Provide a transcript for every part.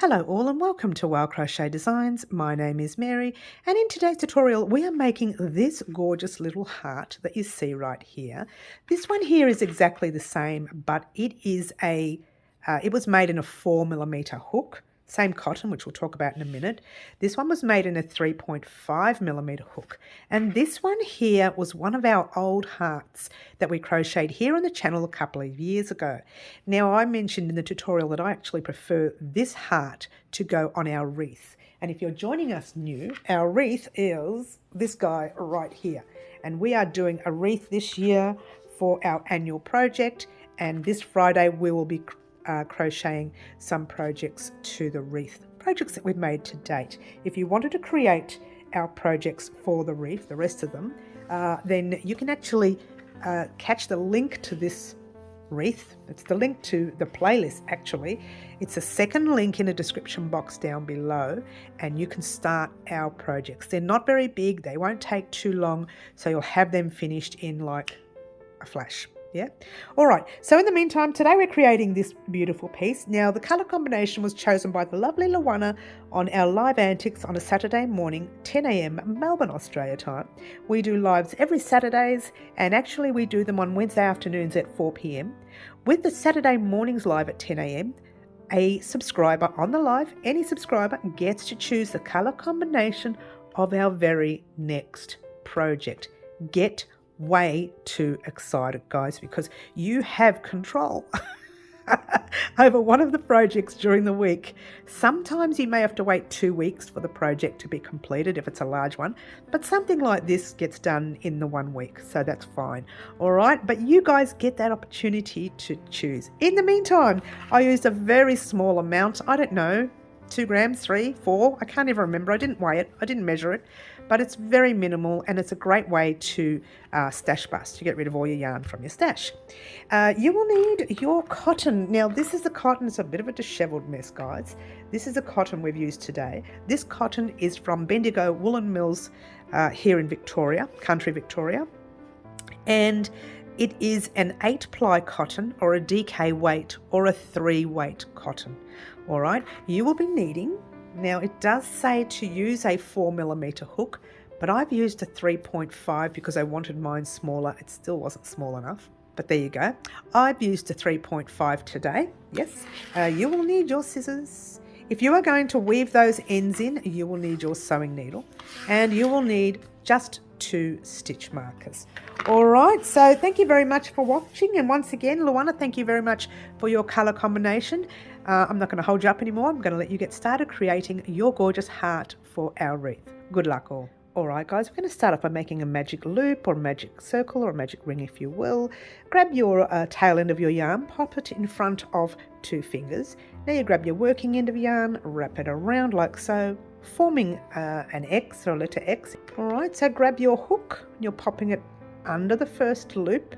Hello all and welcome to Wow Crochet Designs. My name is Mary and in today's tutorial we are making this gorgeous little heart that you see right here. This one here is exactly the same, but it was made in a 4mm hook. Same cotton, which we'll talk about in a minute. This one was made in a 3.5mm hook. And this one here was one of our old hearts that we crocheted here on the channel a couple of years ago. Now, I mentioned in the tutorial that I actually prefer this heart to go on our wreath. And if you're joining us new, our wreath is this guy right here. And we are doing a wreath this year for our annual project. And this Friday we will be crocheting some projects to the wreath, projects that we've made to date. If you wanted to create our projects for the wreath, the rest of them, then you can actually catch the link to this wreath. It's the link to the playlist actually. It's a second link in the description box down below and you can start our projects. They're not very big, they won't take too long, so you'll have them finished in like a flash. Yeah. All right. So in the meantime, today we're creating this beautiful piece. Now, the colour combination was chosen by the lovely Luanna on our live Antics on a Saturday morning, 10 a.m. Melbourne Australia Time. We do lives every Saturdays, and actually we do them on Wednesday afternoons at 4 p.m. With the Saturday mornings live at 10 a.m., a subscriber on the live, any subscriber gets to choose the colour combination of our very next project. Get way too excited, guys, because you have control over one of the projects during the week. Sometimes you may have to wait 2 weeks for the project to be completed if it's a large one, but something like this gets done in the 1 week, so that's fine. All right, but you guys get that opportunity to choose. In the meantime, I used a very small amount, I don't know, 2 grams, 3, 4, I can't even remember. I didn't weigh it, I didn't measure it, but it's very minimal and it's a great way to stash bust, to get rid of all your yarn from your stash. You will need your cotton. Now this is the cotton, it's a bit of a disheveled mess, guys. This is the cotton we've used today. This cotton is from Bendigo Woolen Mills here in Victoria, country Victoria, and it is an 8-ply cotton or a DK weight or a 3-weight cotton. All right, you will be needing, now it does say to use a 4mm hook, but I've used a 3.5 because I wanted mine smaller. It still wasn't small enough, but there you go. I've used a 3.5 today. Yes, you will need your scissors. If you are going to weave those ends in, you will need your sewing needle and you will need just 2 stitch markers. All right, so thank you very much for watching, and once again, Luanna, thank you very much for your colour combination. I'm not going to hold you up anymore. I'm going to let you get started creating your gorgeous heart for our wreath. Good luck all. All right, guys, we're going to start off by making a magic loop or a magic circle or a magic ring, if you will. Grab your tail end of your yarn, pop it in front of 2 fingers. Now you grab your working end of yarn, wrap it around like so, forming an X or a letter X. All right, so grab your hook, you're popping it under the first loop,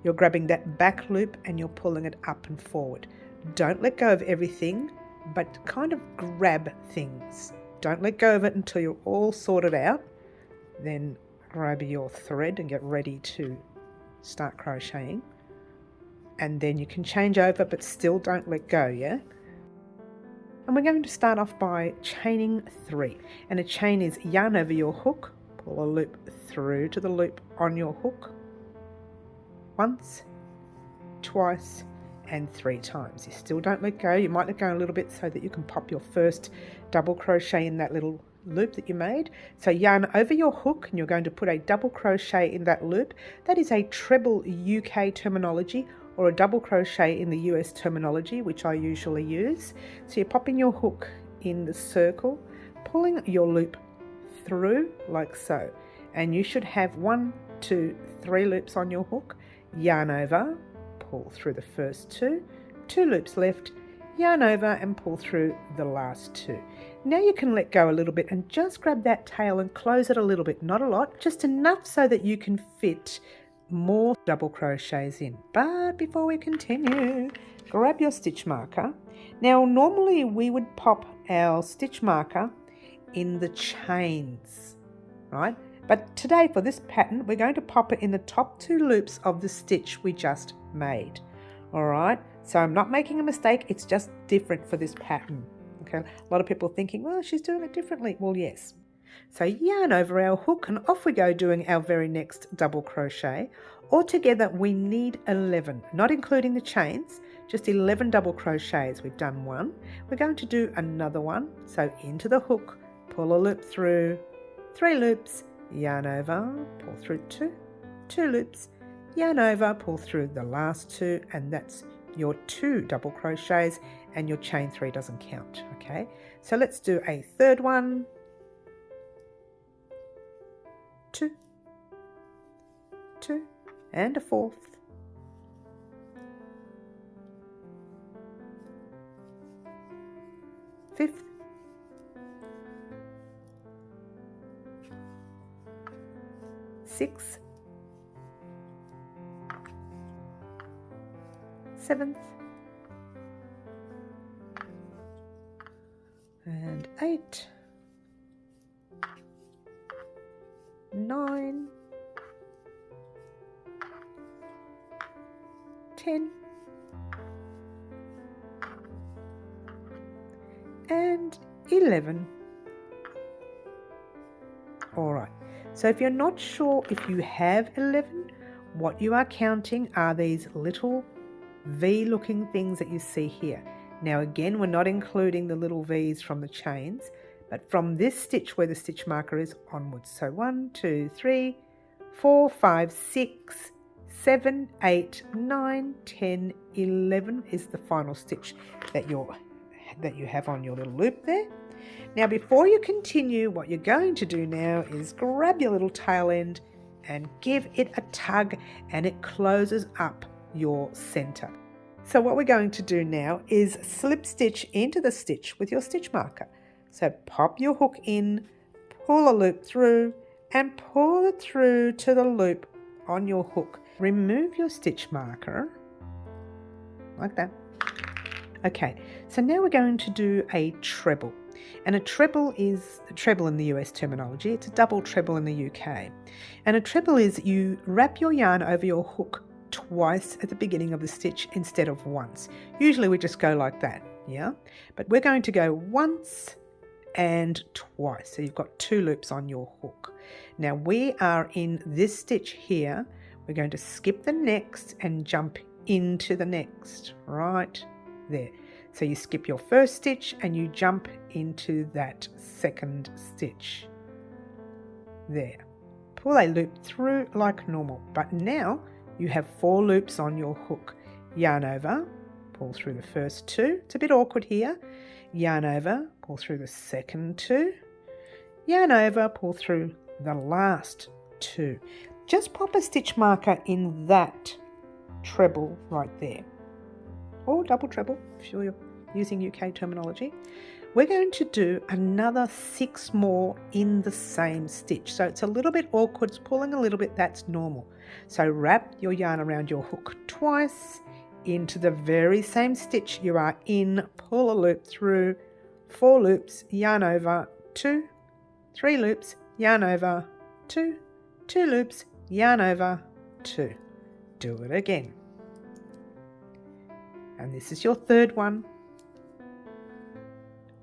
you're grabbing that back loop and you're pulling it up and forward. Don't let go of everything, but kind of grab things. Don't let go of it until you're all sorted out. Then grab your thread and get ready to start crocheting. And then you can change over, but still don't let go, yeah? And we're going to start off by chaining 3. And a chain is yarn over your hook, pull a loop through to the loop on your hook. Once, twice, and 3 times. You still don't let go. You might let go a little bit so that you can pop your first double crochet in that little loop that you made. So yarn over your hook and you're going to put a double crochet in that loop. That is a treble UK terminology, or a double crochet in the US terminology, which I usually use. So you're popping your hook in the circle, pulling your loop through like so, and you should have 1, 2, 3 loops on your hook. Yarn over, pull through the first 2 loops left, yarn over and pull through the last 2. Now you can let go a little bit and just grab that tail and close it a little bit, not a lot, just enough so that you can fit more double crochets in. But before we continue, grab your stitch marker. Now normally we would pop our stitch marker in the chains, right? But today for this pattern, we're going to pop it in the top 2 loops of the stitch we just made. All right, so I'm not making a mistake, it's just different for this pattern. Okay, a lot of people thinking, well, she's doing it differently. Well, yes. So yarn over our hook and off we go doing our very next double crochet. Altogether we need 11, not including the chains, just 11 double crochets. We've done one. We're going to do another one. So into the hook, pull a loop through, 3 loops, yarn over, pull through 2, 2 loops, yarn over, pull through the last 2, and that's your 2 double crochets, and your chain 3 doesn't count. Okay, so let's do a third one, 2, 2, and a fourth, fifth, sixth, seventh, and 8, 9, 10, and 11. All right, so if you're not sure if you have 11, what you are counting are these little V-looking things that you see here. Now again, we're not including the little V's from the chains, but from this stitch where the stitch marker is onwards. So 1, 2, 3, 4, 5, 6, 7, 8, 9, 10, 11 is the final stitch that you have on your little loop there. Now before you continue, what you're going to do now is grab your little tail end and give it a tug, and it closes up your center. So what we're going to do now is slip stitch into the stitch with your stitch marker. So pop your hook in, pull a loop through, and pull it through to the loop on your hook. Remove your stitch marker like that. Okay, so now we're going to do a treble. And a treble is a treble in the US terminology. It's a double treble in the UK. And a treble is you wrap your yarn over your hook twice at the beginning of the stitch instead of once. Usually we just go like that, yeah? But we're going to go once and twice. So you've got 2 loops on your hook. Now we are in this stitch here. We're going to skip the next and jump into the next, right there. So you skip your first stitch and you jump into that second stitch there. Pull a loop through like normal, but now you have 4 loops on your hook. Yarn over, pull through the first 2. It's a bit awkward here. Yarn over, pull through the second 2. Yarn over, pull through the last 2. Just pop a stitch marker in that treble right there, or double treble if you're using UK terminology. We're going to do another 6 more in the same stitch. So it's a little bit awkward, it's pulling a little bit, that's normal. So wrap your yarn around your hook twice into the very same stitch you are in, pull a loop through, 4 loops, yarn over, 2, 3 loops, yarn over, 2, 2 loops, yarn over, 2. Do it again. And this is your third one.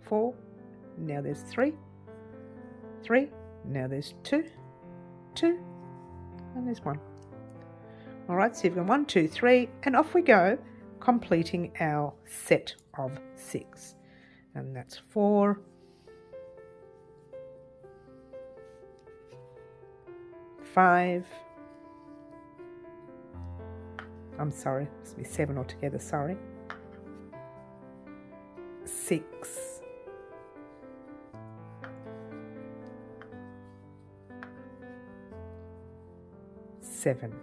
4, now there's 3, 3, now there's 2, 2, and there's 1. All right, so you've got 1, 2, 3, and off we go, completing our set of 6. And that's 4, 5, I'm sorry, it must be 7 altogether, sorry, 6, 7.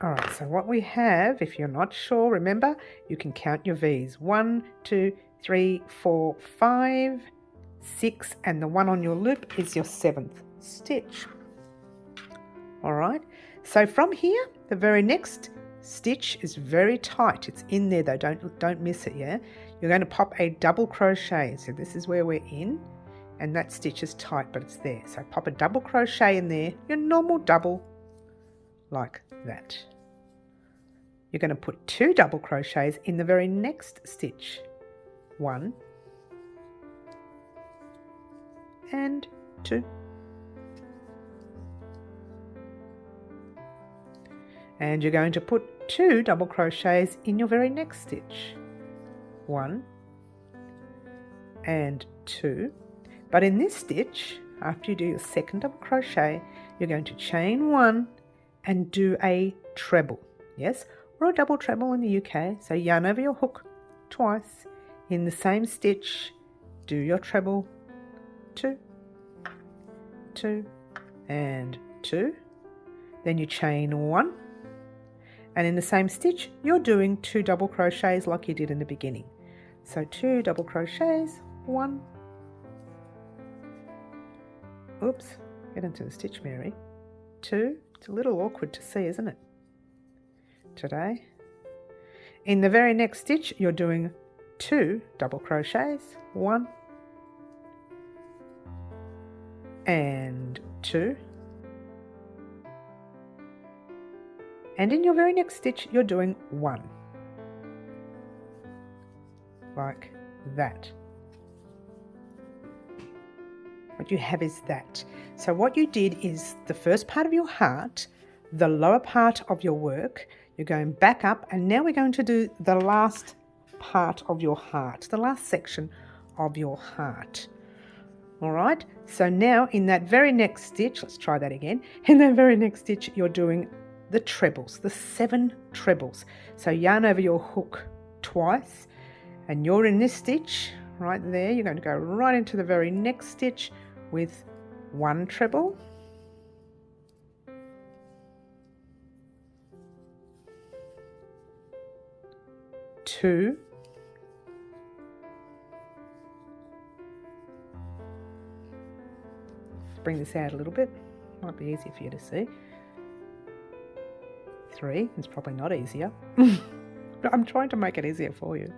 All right, so what we have, if you're not sure, remember, you can count your V's. 1, 2, 3, 4, 5, 6, and the one on your loop is your 7th stitch. All right, so from here, the very next stitch is very tight. It's in there though, don't miss it, yeah? You're going to pop a double crochet. So this is where we're in, and that stitch is tight, but it's there. So pop a double crochet in there, your normal double, like that. you're going to put 2 double crochets in the very next stitch. 1 and 2. And you're going to put 2 double crochets in your very next stitch. 1 and 2. But in this stitch, after you do your second double crochet, you're going to chain 1 and do a treble. Yes, or a double treble in the UK. So yarn over your hook twice. In the same stitch, do your treble. 2, 2 and 2. Then you chain 1. And in the same stitch, you're doing 2 double crochets like you did in the beginning. So 2 double crochets, 1. Oops, get into the stitch, Mary. 2. It's a little awkward to see, isn't it? Today. In the very next stitch, you're doing 2 double crochets, 1 and 2. And in your very next stitch, you're doing 1. Like that. What you have is that. So what you did is the first part of your heart, the lower part of your work, you're going back up, and now we're going to do the last part of your heart, the last section of your heart. All right, so now in that very next stitch, let's try that again. In that very next stitch, you're doing the trebles, the 7 trebles. So yarn over your hook twice, and you're in this stitch right there. You're going to go right into the very next stitch with 1 treble, 2, 'Let's bring this out a little bit, might be easier for you to see. 3, it's probably not easier. But I'm trying to make it easier for you.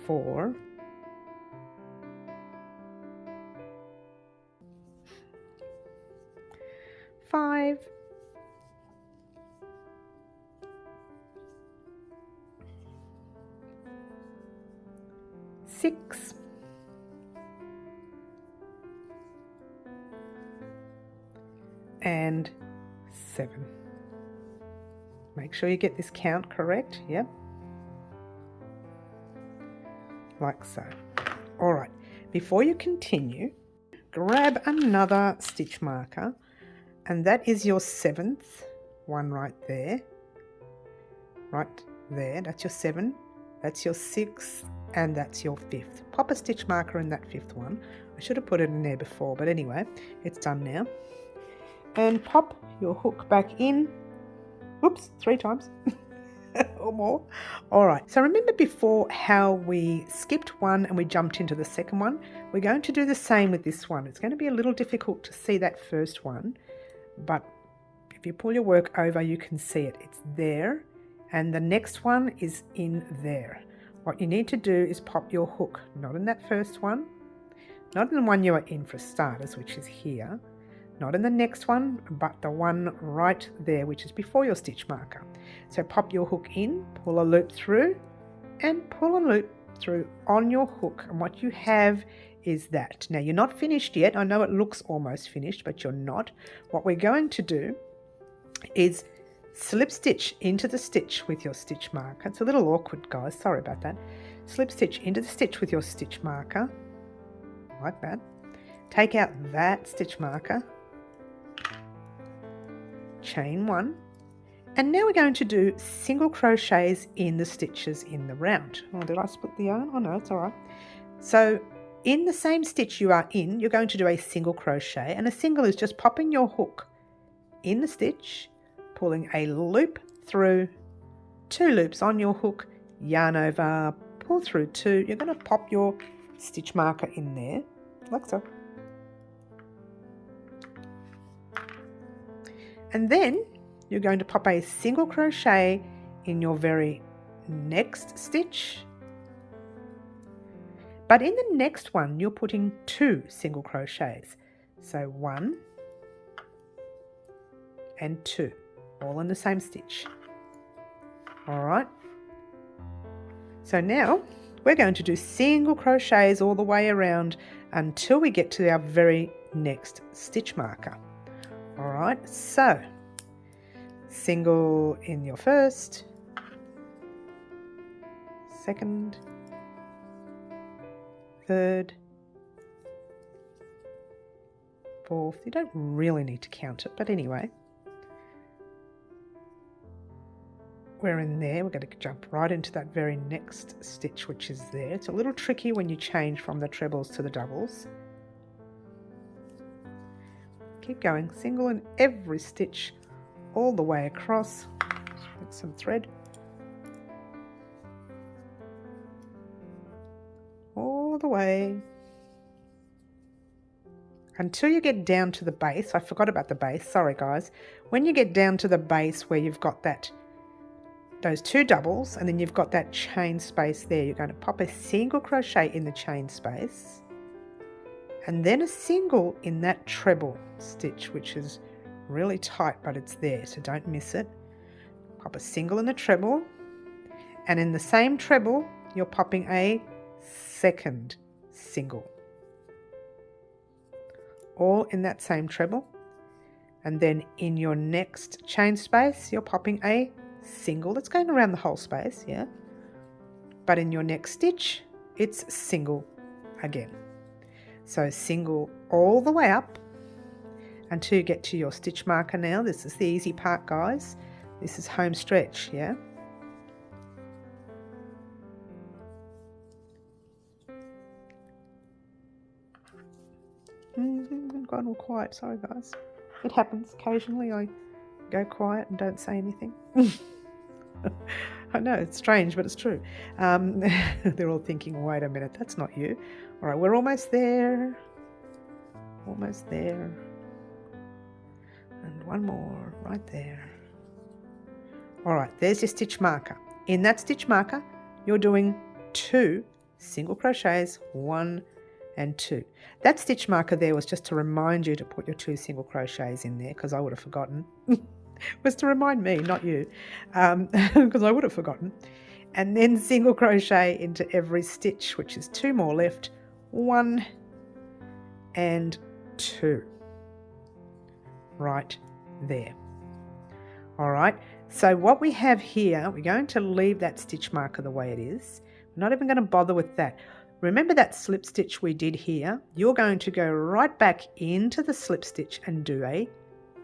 4, 5, 6, 7. Make sure you get this count correct. Yep. Like so. All right. Before you continue, grab another stitch marker, and that is your 7th one right there. Right there. That's your 7. That's your 6th, and that's your 5th. Pop a stitch marker in that 5th one. I should have put it in there before, but anyway, it's done now. And pop your hook back in. Whoops, 3 times or more. All right, so remember before how we skipped one and we jumped into the second one? We're going to do the same with this one. It's going to be a little difficult to see that first one, but if you pull your work over, you can see it. It's there, and the next one is in there. What you need to do is pop your hook, not in that first one, not in the one you are in for starters, which is here, not in the next one, but the one right there, which is before your stitch marker. So pop your hook in, pull a loop through, and pull a loop through on your hook. And what you have is that. Now, you're not finished yet. I know it looks almost finished, but you're not. What we're going to do is slip stitch into the stitch with your stitch marker. It's a little awkward, guys. Sorry about that. Slip stitch into the stitch with your stitch marker, like that. Take out that stitch marker. Chain 1, and now we're going to do single crochets in the stitches in the round. Oh, did I split the yarn? Oh no, it's all right. So in the same stitch you are in, you're going to do a single crochet, and a single is just popping your hook in the stitch, pulling a loop through, 2 loops on your hook, yarn over, pull through 2. You're going to pop your stitch marker in there, like so. And then you're going to pop a single crochet in your very next stitch. But in the next one, you're putting 2 single crochets. So 1 and 2. all in the same stitch. All right. So now we're going to do single crochets all the way around until we get to our very next stitch marker. All right, so single in your first, second, third, fourth. You don't really need to count it, but anyway. We're in there, we're going to jump right into that very next stitch, which is there. It's a little tricky when you change from the trebles to the doubles. Keep going, single in every stitch all the way across with some thread. All the way until you get down to the base. I forgot about the base, sorry guys. When you get down to the base where you've got those two doubles and then you've got that chain space there, you're going to pop a single crochet in the chain space and then a single in that treble stitch, which is really tight, but it's there, so don't miss it. Pop a single in the treble, and in the same treble you're popping a second single, all in that same treble, and then in your next chain space you're popping a single. That's going around the whole space, yeah, but in your next stitch it's single again. So single all the way up until you get to your stitch marker. Now this is the easy part, guys. This is home stretch, yeah. I've gone all quiet, sorry guys. It happens occasionally. I go quiet and don't say anything. I know, it's strange, but it's true. They're all thinking, wait a minute, that's not you. All right, we're almost there. Almost there. And one more right there. All right, there's your stitch marker. In that stitch marker, you're doing 2 single crochets, 1 and 2. That stitch marker there was just to remind you to put your 2 single crochets in there, because I would have forgotten. It was to remind me, not you, because I would have forgotten. And then single crochet into every stitch, which is 2 more left, 1 and 2. Right there. All right, so what we have here, we're going to leave that stitch marker the way it is. We're not even going to bother with that. Remember that slip stitch we did here? You're going to go right back into the slip stitch and do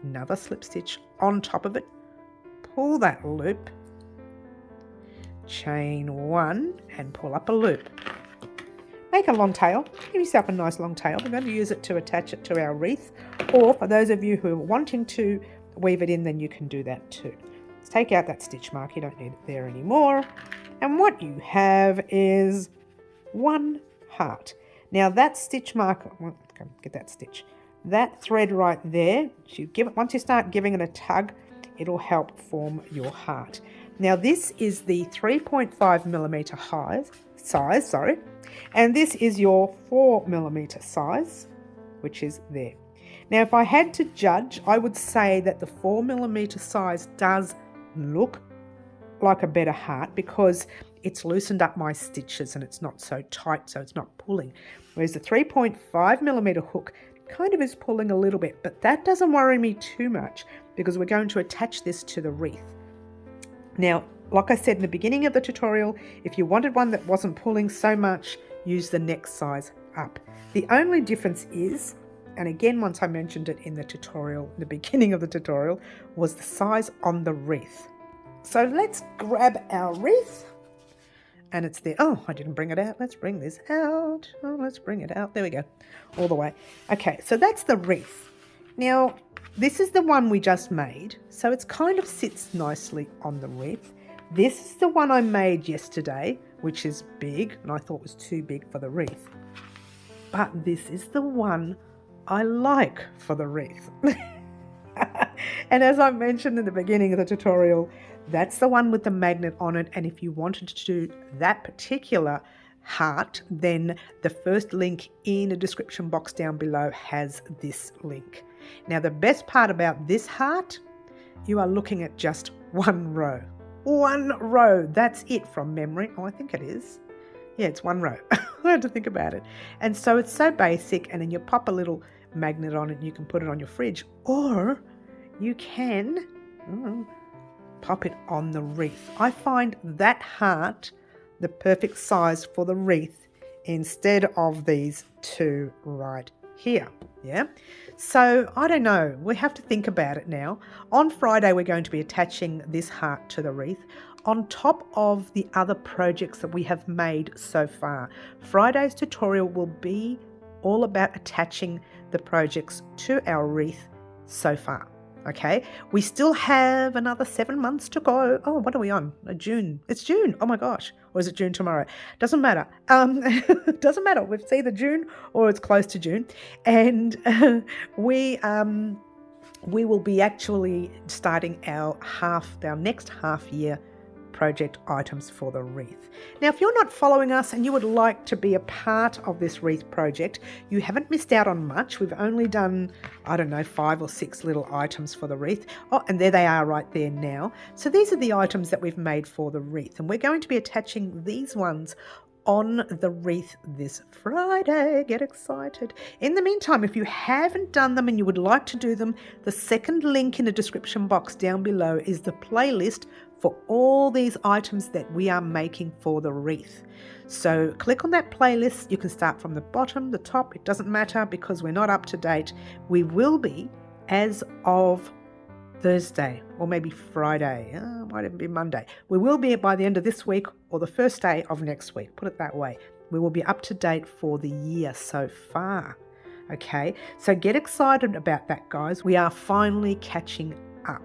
another slip stitch on top of it. Pull that loop, chain 1 and pull up a loop. Make a long tail. Give yourself a nice long tail. We're going to use it to attach it to our wreath, or for those of you who are wanting to weave it in, then you can do that too. Let's take out that stitch mark. You don't need it there anymore. And what you have is 1 heart. Now that stitch marker, get that stitch, that thread right there, once you start giving it a tug, it'll help form your heart. Now this is the 3.5mm size, and this is your 4mm size, which is there. Now if I had to judge, I would say that the 4mm size does look like a better heart because it's loosened up my stitches and it's not so tight, so it's not pulling. Whereas the 3.5mm hook kind of is pulling a little bit, but that doesn't worry me too much because we're going to attach this to the wreath. Now, like I said in the beginning of the tutorial, if you wanted one that wasn't pulling so much, use the next size up. The only difference is, and again once I mentioned it in the tutorial, the beginning of the tutorial, was the size on the wreath. So let's grab our wreath, and it's there. Oh, I didn't bring it out. Let's bring this out. Oh, let's bring it out. There we go. All the way. Okay, so that's the wreath. Now, this is the one we just made, so it's kind of sits nicely on the wreath. This is the one I made yesterday, which is big, and I thought was too big for the wreath. But this is the one I like for the wreath. And as I mentioned in the beginning of the tutorial, that's the one with the magnet on it, and if you wanted to do that particular heart, then the first link in the description box down below has this link. Now the best part about this heart you are looking at just one row. One row, that's it from memory. Oh, I think it is. Yeah, it's one row. I had to think about it. And so it's so basic, and then you pop a little magnet on it and you can put it on your fridge, or you can pop it on the wreath. I find that heart the perfect size for the wreath instead of these two right here. Yeah, so I don't know, we have to think about it now. On Friday we're going to be attaching this heart to the wreath on top of the other projects that we have made so far. Friday's tutorial will be all about attaching the projects to our wreath so far. Okay, we still have another 7 months to go. Oh, what are we on? June. It's June. Oh my gosh. Or is it June tomorrow? Doesn't matter. Doesn't matter. It's either June or it's close to June. And we will be actually starting our next half year project items for the wreath. Now, if you're not following us and you would like to be a part of this wreath project, you haven't missed out on much. We've only done, I don't know, 5 or 6 little items for the wreath. Oh, and there they are right there now. So these are the items that we've made for the wreath, and we're going to be attaching these ones on the wreath this Friday. Get excited. In the meantime, if you haven't done them and you would like to do them, the second link in the description box down below is the playlist for all these items that we are making for the wreath. So click on that playlist. You can start from the bottom, the top, it doesn't matter because we're not up to date. We will be as of Thursday or maybe Friday, might even be Monday. We will be by the end of this week or the first day of next week, put it that way. We will be up to date for the year so far. Okay, so get excited about that, guys. We are finally catching up.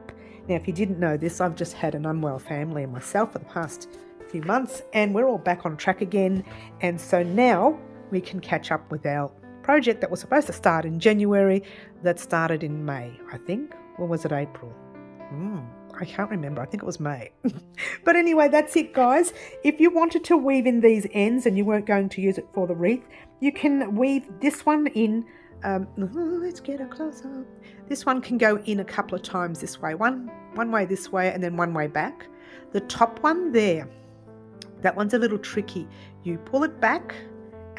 Now, if you didn't know this, I've just had an unwell family and myself for the past few months, and we're all back on track again. And so now we can catch up with our project that was supposed to start in January, that started in May, I think. Or was it April? I can't remember. I think it was May. But anyway, that's it, guys. If you wanted to weave in these ends and you weren't going to use it for the wreath, you can weave this one in. Let's get a close-up. This one can go in a couple of times this way. One way this way and then one way back. The top one there, that one's a little tricky. You pull it back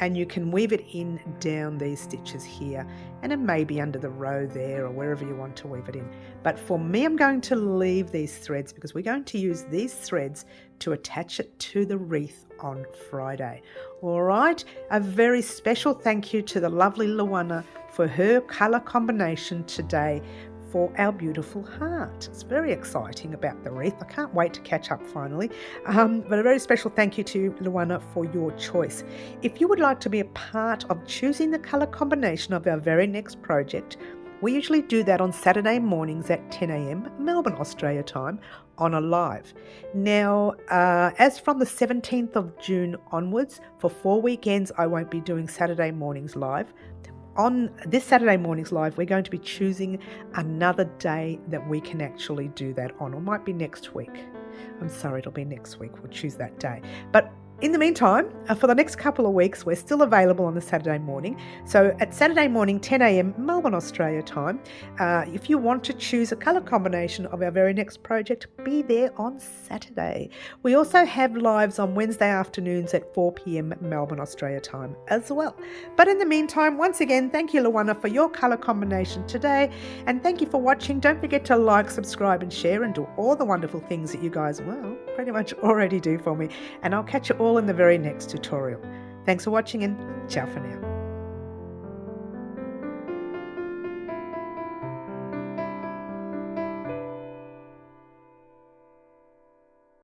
and you can weave it in down these stitches here, and it may be under the row there or wherever you want to weave it in. But for me, I'm going to leave these threads because we're going to use these threads to attach it to the wreath on Friday. All right, a very special thank you to the lovely Luanna for her colour combination today for our beautiful heart. It's very exciting about the wreath. I can't wait to catch up finally. But a very special thank you to Luanna for your choice. If you would like to be a part of choosing the colour combination of our very next project, we usually do that on Saturday mornings at 10 a.m. Melbourne Australia Time on a live. Now, as from the 17th of June onwards, for 4 weekends, I won't be doing Saturday mornings live. On this Saturday morning's live, we're going to be choosing another day that we can actually do that on, or might be next week. I'm sorry, it'll be next week. We'll choose that day. But in the meantime, for the next couple of weeks, we're still available on the Saturday morning. So at Saturday morning, 10 a.m. Melbourne, Australia time, if you want to choose a colour combination of our very next project, be there on Saturday. We also have lives on Wednesday afternoons at 4 p.m. Melbourne, Australia time as well. But in the meantime, once again, thank you, Luanna, for your colour combination today. And thank you for watching. Don't forget to like, subscribe and share and do all the wonderful things that you guys, well, pretty much already do for me. And I'll catch you all in the very next tutorial. Thanks for watching and ciao for now.